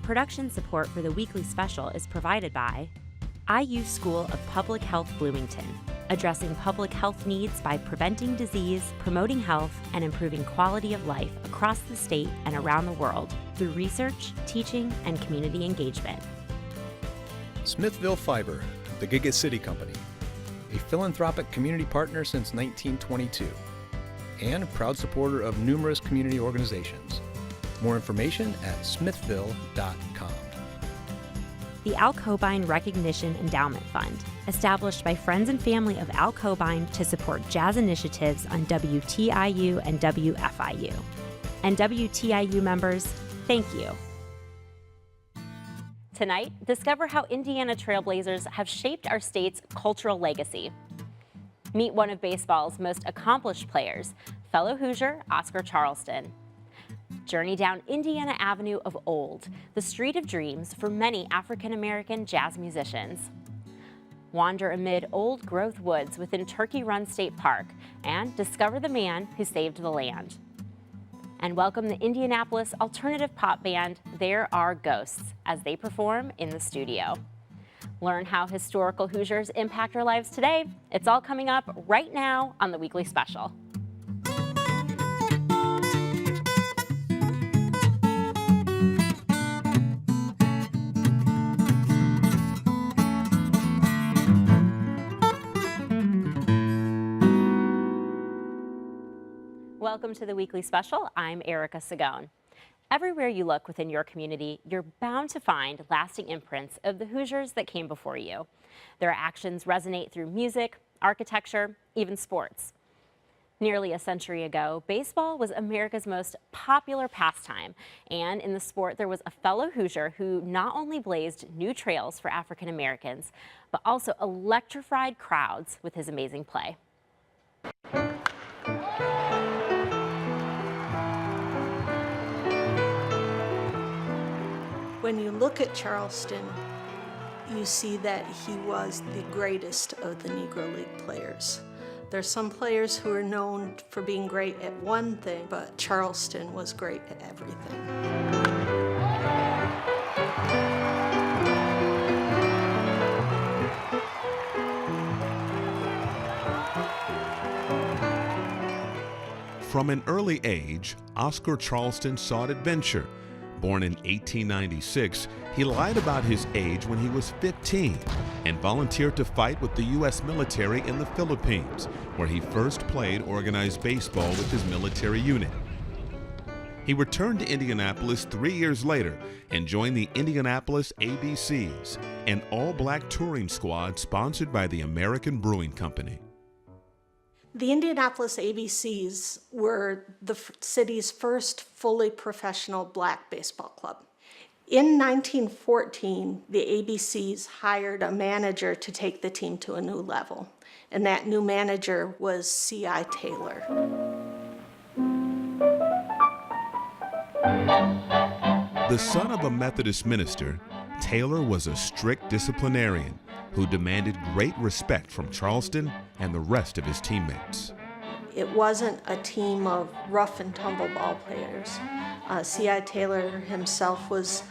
Production support for the weekly special is provided by IU School of Public Health Bloomington, addressing public health needs by preventing disease, promoting health, and improving quality of life across the state and around the world through research, teaching, and community engagement. Smithville Fiber, the Giga City Company, a philanthropic community partner since 1922, and a proud supporter of numerous community organizations. More information at smithville.com. The Al Cobain Recognition Endowment Fund, established by friends and family of Al Cobain to support jazz initiatives on WTIU and WFIU. And WTIU members, thank you. Tonight, discover how Indiana Trailblazers have shaped our state's cultural legacy. Meet one of baseball's most accomplished players, fellow Hoosier Oscar Charleston. Journey down Indiana Avenue of Old, the street of dreams for many African-American jazz musicians. Wander amid old-growth woods within Turkey Run State Park and discover the man who saved the land. And welcome the Indianapolis alternative pop band There Are Ghosts as they perform in the studio. Learn how historical Hoosiers impact our lives today. It's all coming up right now on the Weekly Special. Welcome to the Weekly Special. I'm Erica Sagone. Everywhere you look within your community, you're bound to find lasting imprints of the Hoosiers that came before you. Their actions resonate through music, architecture, even sports. Nearly a century ago, baseball was America's most popular pastime, and in the sport there was a fellow Hoosier who not only blazed new trails for African Americans, but also electrified crowds with his amazing play. When you look at Charleston, you see that he was the greatest of the Negro League players. There's some players who are known for being great at one thing, but Charleston was great at everything. From an early age, Oscar Charleston sought adventure. Born in 1896, he lied about his age when he was 15 and volunteered to fight with the U.S. military in the Philippines, where he first played organized baseball with his military unit. He returned to Indianapolis 3 years later and joined the Indianapolis ABCs, an all-black touring squad sponsored by the American Brewing Company. The Indianapolis ABCs were the city's first fully professional black baseball club. In 1914, the ABCs hired a manager to take the team to a new level, and that new manager was C.I. Taylor. The son of a Methodist minister, Taylor was a strict disciplinarian who demanded great respect from Charleston and the rest of his teammates. It wasn't a team of rough and tumble ball players. C.I. Taylor himself was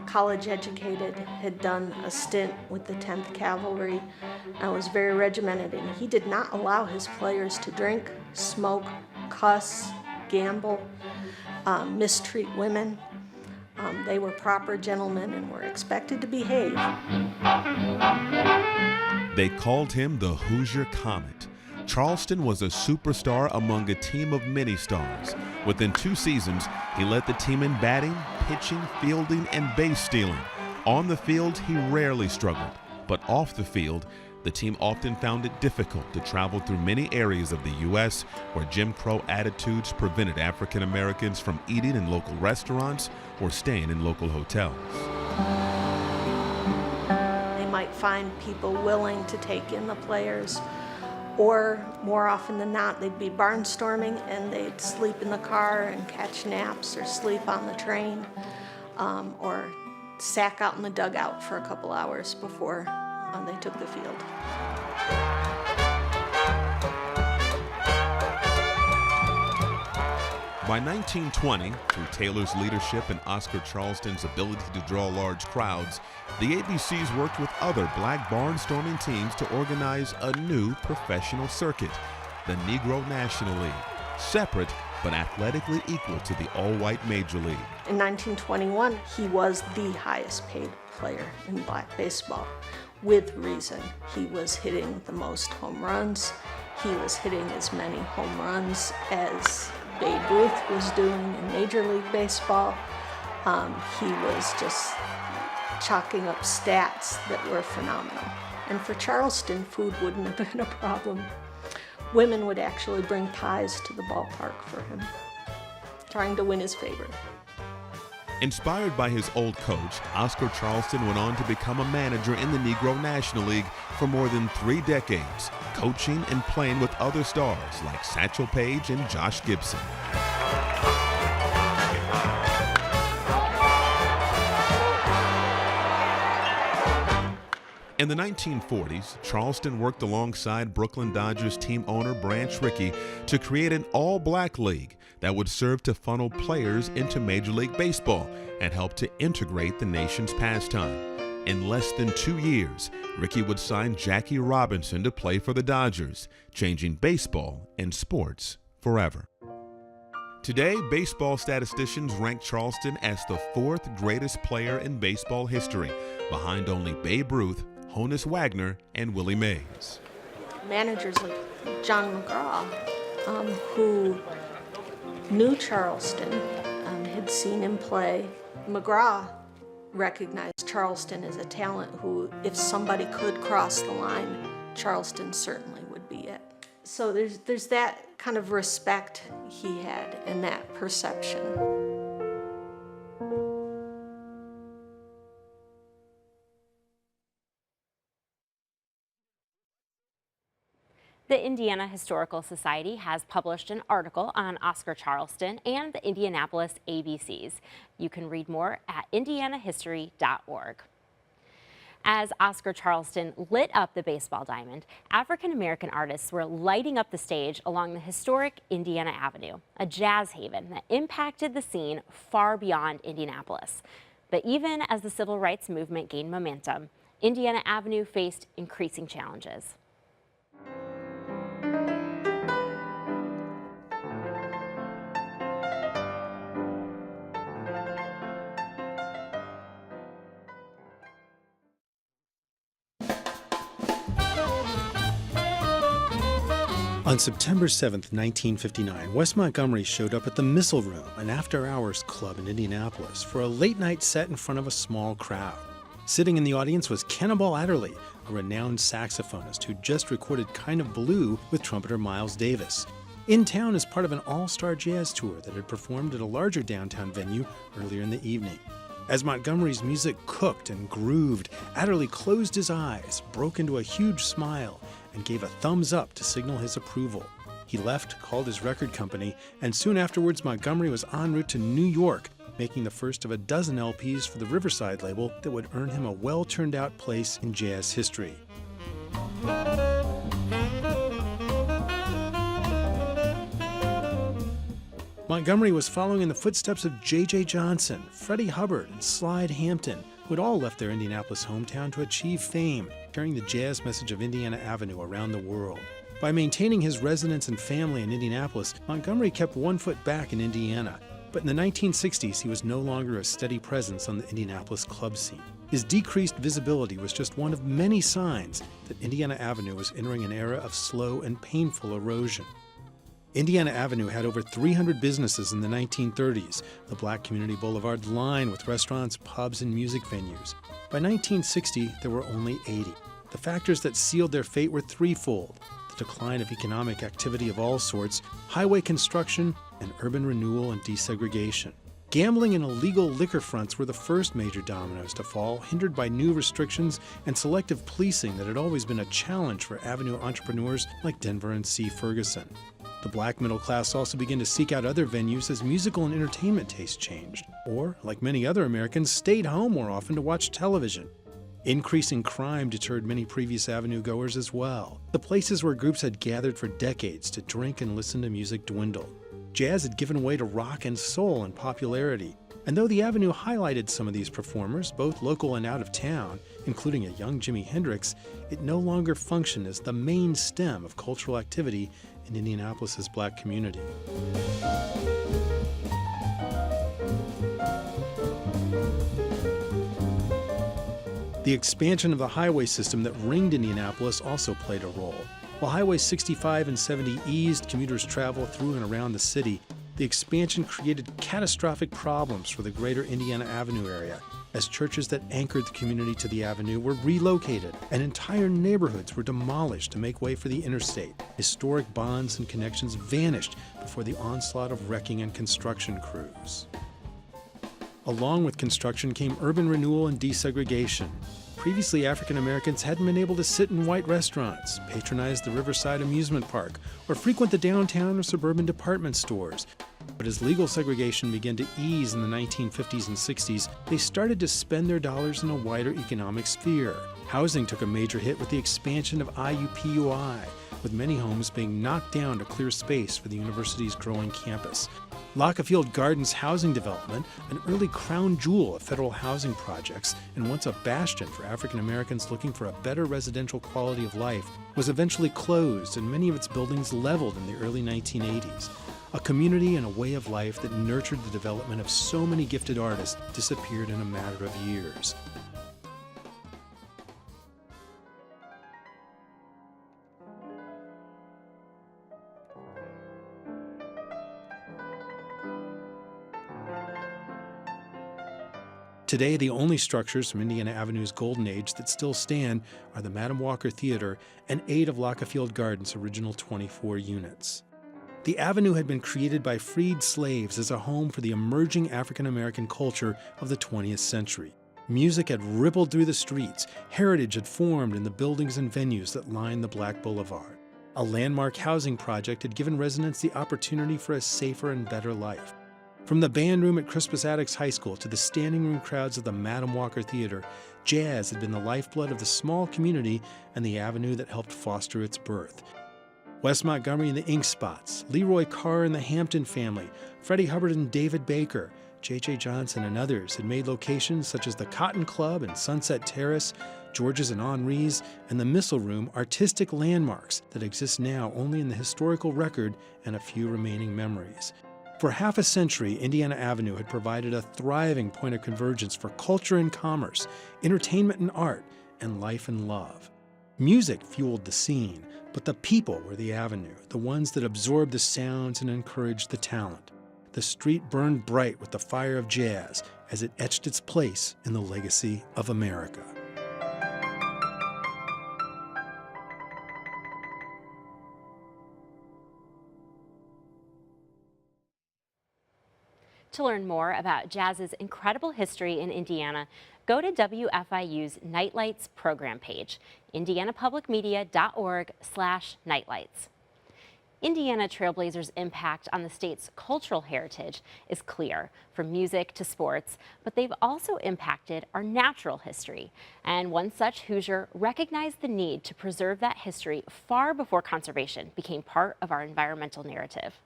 college educated, had done a stint with the 10th Cavalry, and was very regimented, and he did not allow his players to drink, smoke, cuss, gamble, mistreat women. They were proper gentlemen and were expected to behave. They called him the Hoosier Comet. Charleston was a superstar among a team of many stars. Within 2 seasons, he led the team in batting, pitching, fielding, and base stealing. On the field, he rarely struggled, but off the field, the team often found it difficult to travel through many areas of the U.S. where Jim Crow attitudes prevented African Americans from eating in local restaurants or staying in local hotels. They might find people willing to take in the players, or more often than not, they'd be barnstorming and they'd sleep in the car and catch naps or sleep on the train, or sack out in the dugout for a couple hours before they took the field. By 1920, through Taylor's leadership and Oscar Charleston's ability to draw large crowds, the ABCs worked with other black barnstorming teams to organize a new professional circuit, the Negro National League, separate but athletically equal to the all-white Major League. In 1921, he was the highest paid player in black baseball. With reason. He was hitting the most home runs. He was hitting as many home runs as Babe Ruth was doing in Major League Baseball. He was just chalking up stats that were phenomenal. And for Charleston, food wouldn't have been a problem. Women would actually bring pies to the ballpark for him, trying to win his favor. Inspired by his old coach, Oscar Charleston went on to become a manager in the Negro National League for more than 3 decades, coaching and playing with other stars like Satchel Paige and Josh Gibson. In the 1940s, Charleston worked alongside Brooklyn Dodgers team owner Branch Rickey to create an all-black league that would serve to funnel players into Major League Baseball and help to integrate the nation's pastime. In less than 2 years, Rickey would sign Jackie Robinson to play for the Dodgers, changing baseball and sports forever. Today, baseball statisticians rank Charleston as the 4th greatest player in baseball history, behind only Babe Ruth, Honus Wagner, and Willie Mays. Managers like John McGraw, who knew Charleston, had seen him play. McGraw recognized Charleston as a talent who, if somebody could cross the line, Charleston certainly would be it. So there's that kind of respect he had and that perception. The Indiana Historical Society has published an article on Oscar Charleston and the Indianapolis ABCs. You can read more at indianahistory.org. As Oscar Charleston lit up the baseball diamond, African-American artists were lighting up the stage along the historic Indiana Avenue, a jazz haven that impacted the scene far beyond Indianapolis. But even as the civil rights movement gained momentum, Indiana Avenue faced increasing challenges. On September 7, 1959, Wes Montgomery showed up at the Missile Room, an after-hours club in Indianapolis, for a late-night set in front of a small crowd. Sitting in the audience was Cannonball Adderley, a renowned saxophonist who just recorded Kind of Blue with trumpeter Miles Davis. In town as part of an all-star jazz tour that had performed at a larger downtown venue earlier in the evening. As Montgomery's music cooked and grooved, Adderley closed his eyes, broke into a huge smile, and gave a thumbs up to signal his approval. He left, called his record company, and soon afterwards Montgomery was en route to New York, making the first of a dozen LPs for the Riverside label that would earn him a well-turned-out place in jazz history. Montgomery was following in the footsteps of J.J. Johnson, Freddie Hubbard, and Slide Hampton, who had all left their Indianapolis hometown to achieve fame, carrying the jazz message of Indiana Avenue around the world. By maintaining his residence and family in Indianapolis, Montgomery kept one foot back in Indiana. But in the 1960s, he was no longer a steady presence on the Indianapolis club scene. His decreased visibility was just one of many signs that Indiana Avenue was entering an era of slow and painful erosion. Indiana Avenue had over 300 businesses in the 1930s, the Black Community Boulevard lined with restaurants, pubs, and music venues. By 1960, there were only 80. The factors that sealed their fate were threefold: the decline of economic activity of all sorts, highway construction, and urban renewal and desegregation. Gambling and illegal liquor fronts were the first major dominoes to fall, hindered by new restrictions and selective policing that had always been a challenge for Avenue entrepreneurs like Denver and C. Ferguson. The black middle class also began to seek out other venues as musical and entertainment tastes changed, or, like many other Americans, stayed home more often to watch television. Increasing crime deterred many previous Avenue goers as well. The places where groups had gathered for decades to drink and listen to music dwindled. Jazz had given way to rock and soul in popularity, and though the Avenue highlighted some of these performers, both local and out of town, including a young Jimi Hendrix, it no longer functioned as the main stem of cultural activity in Indianapolis's black community. The expansion of the highway system that ringed Indianapolis also played a role. While Highway 65 and 70 eased commuters' travel through and around the city, the expansion created catastrophic problems for the greater Indiana Avenue area, as churches that anchored the community to the avenue were relocated and entire neighborhoods were demolished to make way for the interstate. Historic bonds and connections vanished before the onslaught of wrecking and construction crews. Along with construction came urban renewal and desegregation. Previously, African Americans hadn't been able to sit in white restaurants, patronize the Riverside Amusement Park, or frequent the downtown or suburban department stores. But as legal segregation began to ease in the 1950s and 60s, they started to spend their dollars in a wider economic sphere. Housing took a major hit with the expansion of IUPUI, with many homes being knocked down to clear space for the university's growing campus. Lacafield Gardens housing development, an early crown jewel of federal housing projects and once a bastion for African Americans looking for a better residential quality of life, was eventually closed and many of its buildings leveled in the early 1980s. A community and a way of life that nurtured the development of so many gifted artists disappeared in a matter of years. Today, the only structures from Indiana Avenue's golden age that still stand are the Madam Walker Theater and 8 of Lacafield Gardens' original 24 units. The Avenue had been created by freed slaves as a home for the emerging African American culture of the 20th century. Music had rippled through the streets, heritage had formed in the buildings and venues that lined the Black Boulevard. A landmark housing project had given residents the opportunity for a safer and better life. From the band room at Crispus Attucks High School to the standing room crowds of the Madam Walker Theater, jazz had been the lifeblood of the small community and the avenue that helped foster its birth. Wes Montgomery and the Ink Spots, Leroy Carr and the Hampton Family, Freddie Hubbard and David Baker, J.J. Johnson and others had made locations such as the Cotton Club and Sunset Terrace, George's and Henri's, and the Missile Room artistic landmarks that exist now only in the historical record and a few remaining memories. For half a century, Indiana Avenue had provided a thriving point of convergence for culture and commerce, entertainment and art, and life and love. Music fueled the scene, but the people were the avenue, the ones that absorbed the sounds and encouraged the talent. The street burned bright with the fire of jazz as it etched its place in the legacy of America. To learn more about jazz's incredible history in Indiana, go to WFIU's Nightlights program page, indianapublicmedia.org/nightlights. Indiana Trailblazers' impact on the state's cultural heritage is clear, from music to sports, but they've also impacted our natural history. And one such Hoosier recognized the need to preserve that history far before conservation became part of our environmental narrative.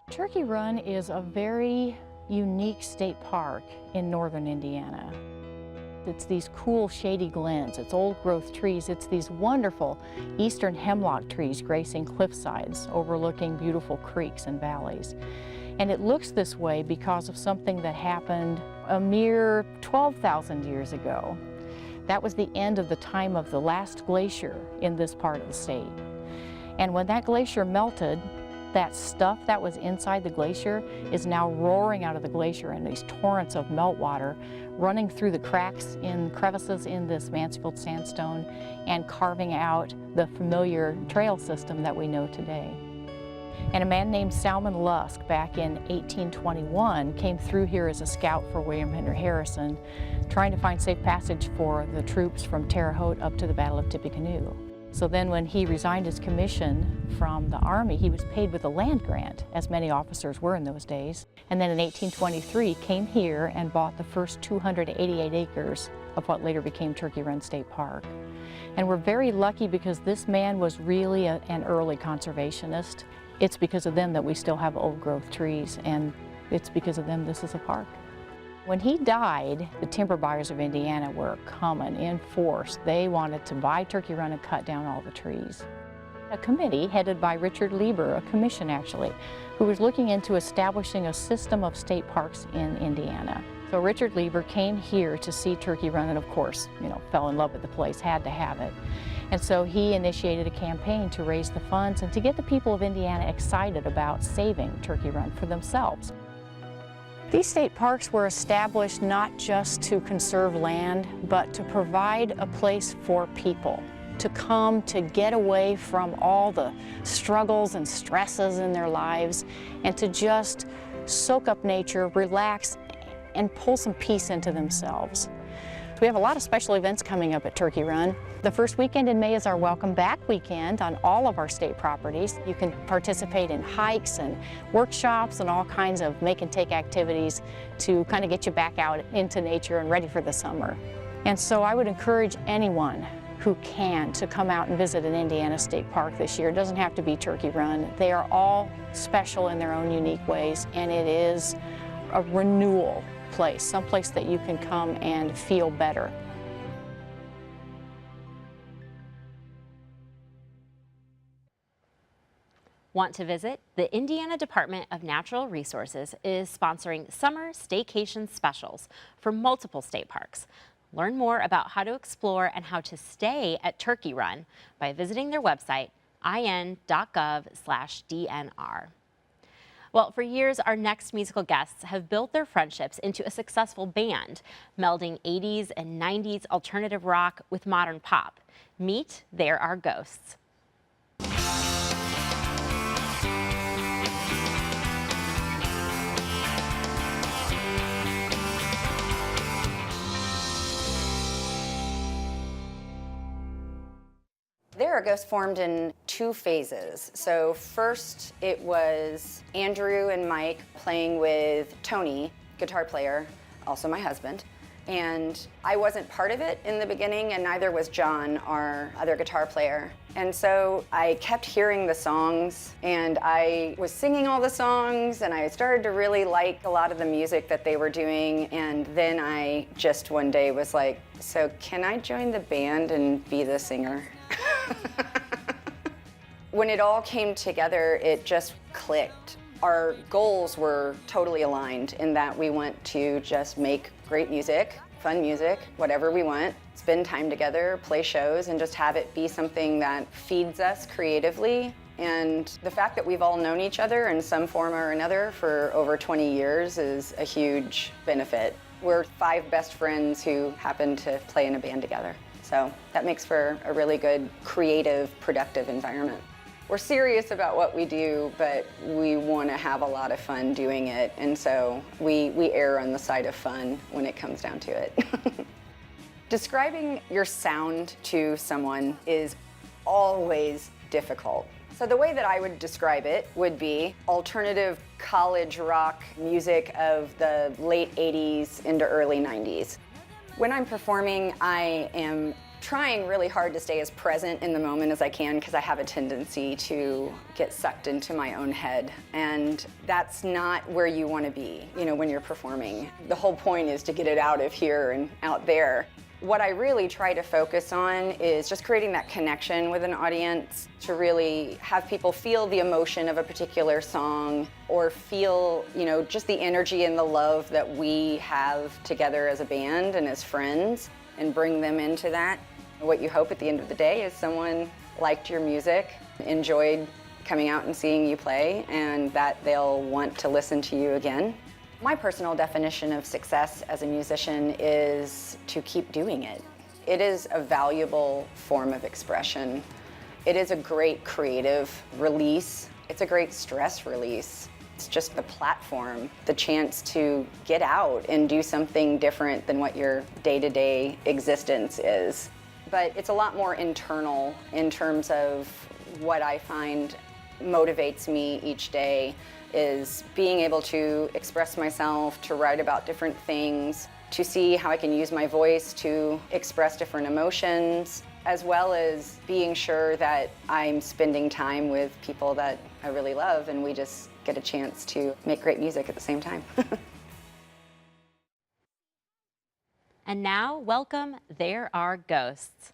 Turkey Run is a very unique state park in northern Indiana. It's these cool shady glens, it's old growth trees, it's these wonderful eastern hemlock trees gracing cliff sides overlooking beautiful creeks and valleys. And it looks this way because of something that happened a mere 12,000 years ago. That was the end of the time of the last glacier in this part of the state. And when that glacier melted, that stuff that was inside the glacier is now roaring out of the glacier in these torrents of meltwater, running through the cracks in crevices in this Mansfield sandstone and carving out the familiar trail system that we know today. And a man named Salmon Lusk back in 1821 came through here as a scout for William Henry Harrison, trying to find safe passage for the troops from Terre Haute up to the Battle of Tippecanoe. So then when he resigned his commission from the Army, he was paid with a land grant, as many officers were in those days. And then in 1823 came here and bought the first 288 acres of what later became Turkey Run State Park. And we're very lucky because this man was really an early conservationist. It's because of them that we still have old growth trees, and it's because of them this is a park. When he died, the timber buyers of Indiana were coming in force. They wanted to buy Turkey Run and cut down all the trees. A committee headed by Richard Lieber, a commission actually, who was looking into establishing a system of state parks in Indiana. So Richard Lieber came here to see Turkey Run and of course, fell in love with the place, had to have it. And so he initiated a campaign to raise the funds and to get the people of Indiana excited about saving Turkey Run for themselves. These state parks were established not just to conserve land, but to provide a place for people to come to get away from all the struggles and stresses in their lives and to just soak up nature, relax, and pull some peace into themselves. We have a lot of special events coming up at Turkey Run. The first weekend in May is our Welcome Back weekend on all of our state properties. You can participate in hikes and workshops and all kinds of make and take activities to kind of get you back out into nature and ready for the summer. And so I would encourage anyone who can to come out and visit an Indiana State Park this year. It doesn't have to be Turkey Run. They are all special in their own unique ways, and it is a renewal place, someplace that you can come and feel better. Want to visit? The Indiana Department of Natural Resources is sponsoring summer staycation specials for multiple state parks. Learn more about how to explore and how to stay at Turkey Run by visiting their website, in.gov/DNR. Well, for years, our next musical guests have built their friendships into a successful band, melding 80s and 90s alternative rock with modern pop. Meet There Are Ghosts. There Are Ghosts formed in two phases. So first it was Andrew and Mike playing with Tony, guitar player, also my husband. And I wasn't part of it in the beginning, and neither was John, our other guitar player. And so I kept hearing the songs, and I was singing all the songs, and I started to really like a lot of the music that they were doing. And then I just one day was like, so can I join the band and be the singer? When it all came together, it just clicked. Our goals were totally aligned in that we want to just make great music, fun music, whatever we want, spend time together, play shows, and just have it be something that feeds us creatively. And the fact that we've all known each other in some form or another for over 20 years is a huge benefit. We're 5 best friends who happen to play in a band together. So that makes for a really good, creative, productive environment. We're serious about what we do, but we want to have a lot of fun doing it, and so we err on the side of fun when it comes down to it. Describing your sound to someone is always difficult. So the way that I would describe it would be alternative college rock music of the late 80s into early 90s. When I'm performing, I am trying really hard to stay as present in the moment as I can because I have a tendency to get sucked into my own head, and that's not where you want to be, when you're performing. The whole point is to get it out of here and out there. What I really try to focus on is just creating that connection with an audience, to really have people feel the emotion of a particular song or feel, just the energy and the love that we have together as a band and as friends, and bring them into that. What you hope at the end of the day is someone liked your music, enjoyed coming out and seeing you play, and that they'll want to listen to you again. My personal definition of success as a musician is to keep doing it. It is a valuable form of expression. It is a great creative release. It's a great stress release. It's just the platform, the chance to get out and do something different than what your day-to-day existence is. But it's a lot more internal in terms of what I find motivates me each day is being able to express myself, to write about different things, to see how I can use my voice to express different emotions, as well as being sure that I'm spending time with people that I really love, and we just get a chance to make great music at the same time. And now, welcome There Are Ghosts.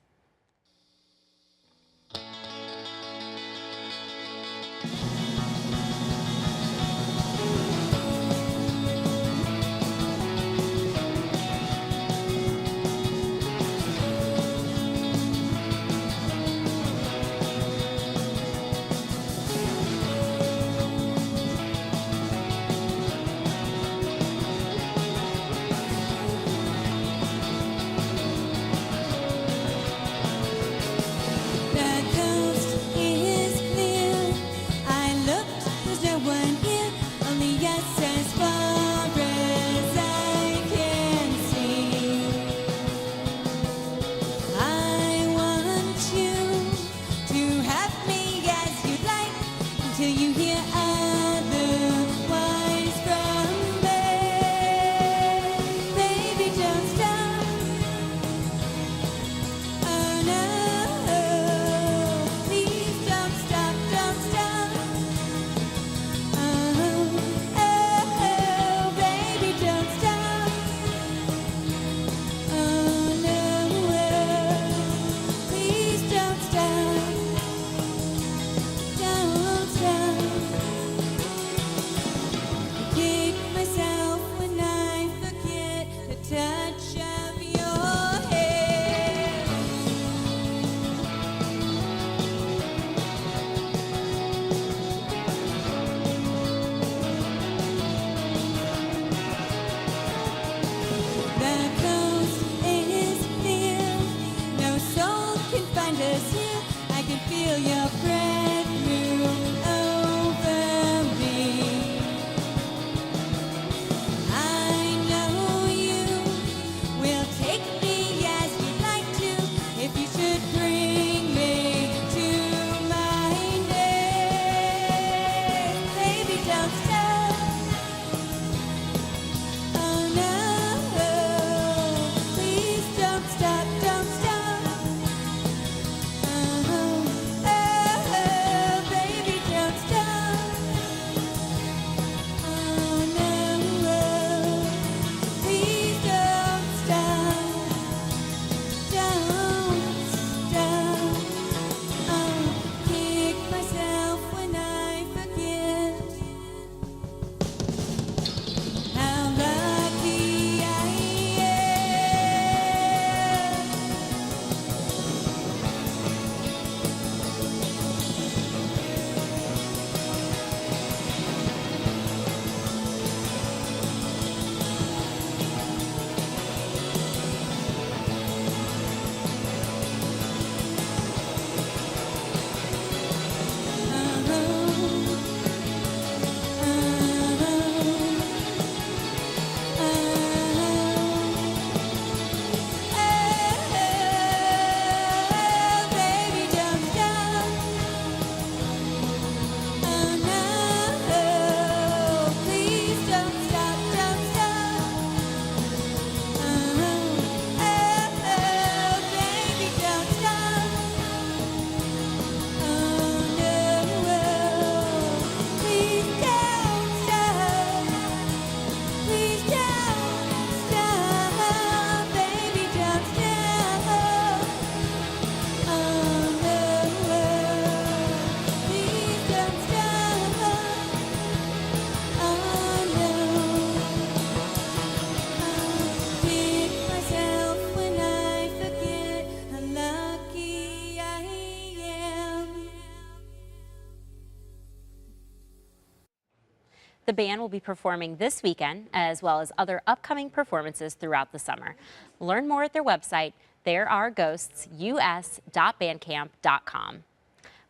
The band will be performing this weekend, as well as other upcoming performances throughout the summer. Learn more at their website, thereareghostus.bandcamp.com.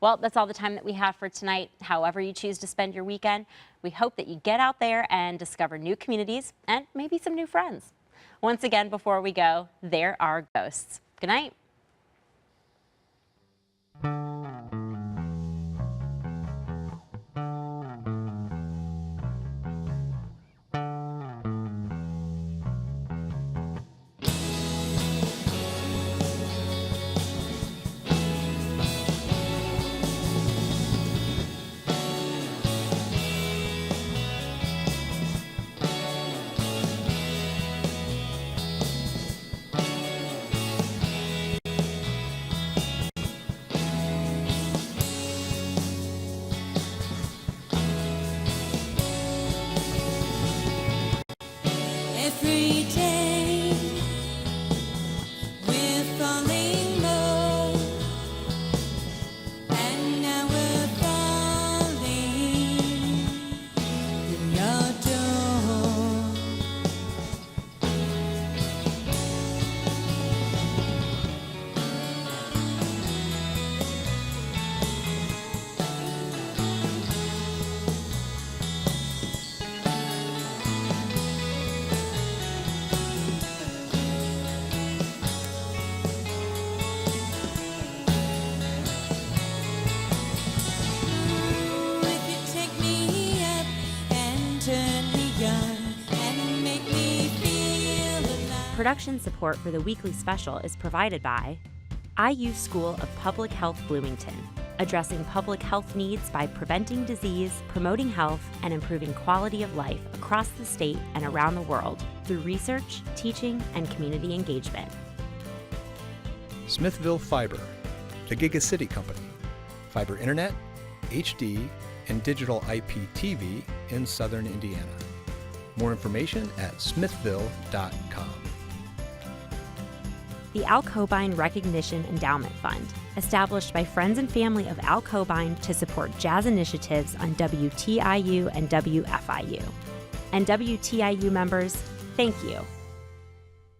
Well, that's all the time that we have for tonight. However you choose to spend your weekend, we hope that you get out there and discover new communities and maybe some new friends. Once again, before we go, there are ghosts. Good night. Every day we're falling low, and now we're falling through your door. If you take me up and turn me on and make me feel alive. Production support for the weekly special is provided by IU School of Public Health Bloomington, addressing public health needs by preventing disease, promoting health, and improving quality of life across the state and around the world through research, teaching, and community engagement. Smithville Fiber, the Giga City Company. Fiber Internet, HD, and digital IPTV in southern Indiana. More information at smithville.com. The Al Cobain Recognition Endowment Fund, established by friends and family of Al Cobain to support jazz initiatives on WTIU and WFIU. And WTIU members, thank you.